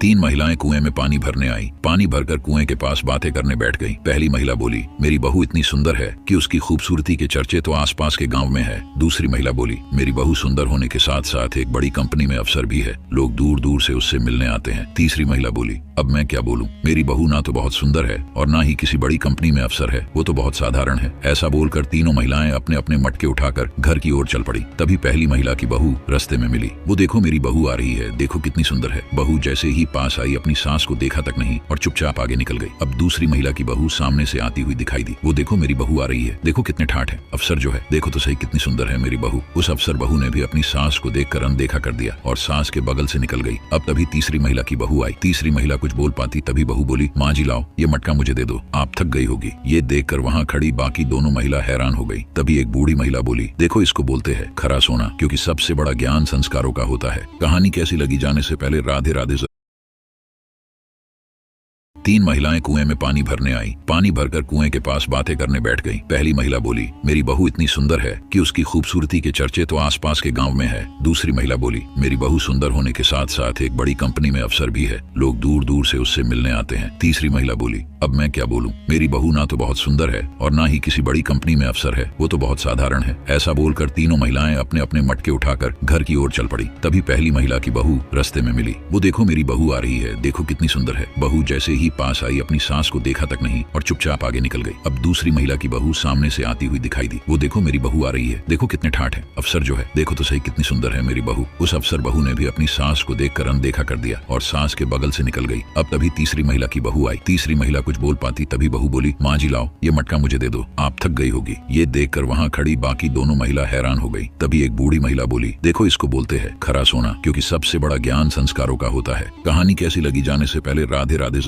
तीन महिलाएं कुएं में पानी भरने आई। पानी भरकर कुएं के पास बातें करने बैठ गईं। पहली महिला बोली, मेरी बहू इतनी सुंदर है कि उसकी खूबसूरती के चर्चे तो आसपास के गांव में है। दूसरी महिला बोली, मेरी बहू सुंदर होने के साथ साथ एक बड़ी कंपनी में अफसर भी है, लोग दूर दूर से उससे मिलने आते हैं। तीसरी महिला बोली, अब मैं क्या बोलूं, मेरी बहू ना तो बहुत सुंदर है और ना ही किसी बड़ी कंपनी में अफसर है, वो तो बहुत साधारण है। ऐसा बोलकर तीनों महिलाएं अपने अपने मटके उठाकर घर की ओर चल पड़ी। तभी पहली महिला की बहू रास्ते में मिली। वो देखो मेरी बहू आ रही है, देखो कितनी सुंदर है। बहू जैसे ही पास आई अपनी सास को देखा तक नहीं और चुपचाप आगे निकल गई। अब दूसरी महिला की बहू सामने से आती हुई दिखाई दी। वो देखो मेरी बहू आ रही है, देखो कितने ठाठ है। अफसर जो है देखो तो सही कितनी सुंदर है मेरी बहू। उस अफसर बहू ने भी अपनी सास को देखकर अनदेखा कर दिया और सास के बगल से निकल गई। अब तभी तीसरी महिला की बहू आई। तीसरी महिला कुछ बोल पाती तभी बहू बोली, माँ जी लाओ ये मटका मुझे दे दो, आप थक गई होगी। ये देखकर वहाँ खड़ी बाकी दोनों महिला हैरान हो गई। तभी एक बूढ़ी महिला बोली, देखो इसको बोलते हैं खरा सोना, क्योंकि सबसे बड़ा ज्ञान संस्कारों का होता है। कहानी कैसी लगी जाने से पहले राधे राधे। तीन महिलाएं कुएं में पानी भरने आई। पानी भरकर कुएं के पास बातें करने बैठ गईं। पहली महिला बोली, मेरी बहू इतनी सुंदर है कि उसकी खूबसूरती के चर्चे तो आसपास के गांव में है। दूसरी महिला बोली, मेरी बहू सुंदर होने के साथ साथ एक बड़ी कंपनी में अफसर भी है, लोग दूर दूर से उससे मिलने आते हैं। तीसरी महिला बोली, अब मैं क्या बोलूं, मेरी बहू ना तो बहुत सुंदर है और ना ही किसी बड़ी कंपनी में अफसर है, वो तो बहुत साधारण है। ऐसा बोलकर तीनों महिलाएं अपने अपने मटके उठाकर घर की ओर चल पड़ी। तभी पहली महिला की बहू रास्ते में मिली। वो देखो मेरी बहू आ रही है, देखो कितनी सुंदर है। बहू जैसे ही पास आई अपनी सास को देखा तक नहीं और चुपचाप आगे निकल गई। अब दूसरी महिला की बहू सामने से आती हुई दिखाई दी। वो देखो मेरी बहू आ रही है, देखो कितने ठाठ है। अफसर जो है देखो तो सही कितनी सुंदर है मेरी बहू। उस अफसर बहू ने भी अपनी सास को देखकर अनदेखा कर दिया और सास के बगल से निकल गई। अब तभी तीसरी महिला की बहू आई। तीसरी महिला कुछ बोल पाती तभी बहू बोली, माँ जी लाओ ये मटका मुझे दे दो, आप थक गई होगी। ये देखकर वहाँ खड़ी बाकी दोनों महिला हैरान हो गई। तभी एक बूढ़ी महिला बोली, देखो इसको बोलते हैं खरा सोना, क्योंकि सबसे बड़ा ज्ञान संस्कारों का होता है। कहानी कैसी लगी जाने से पहले राधे राधे।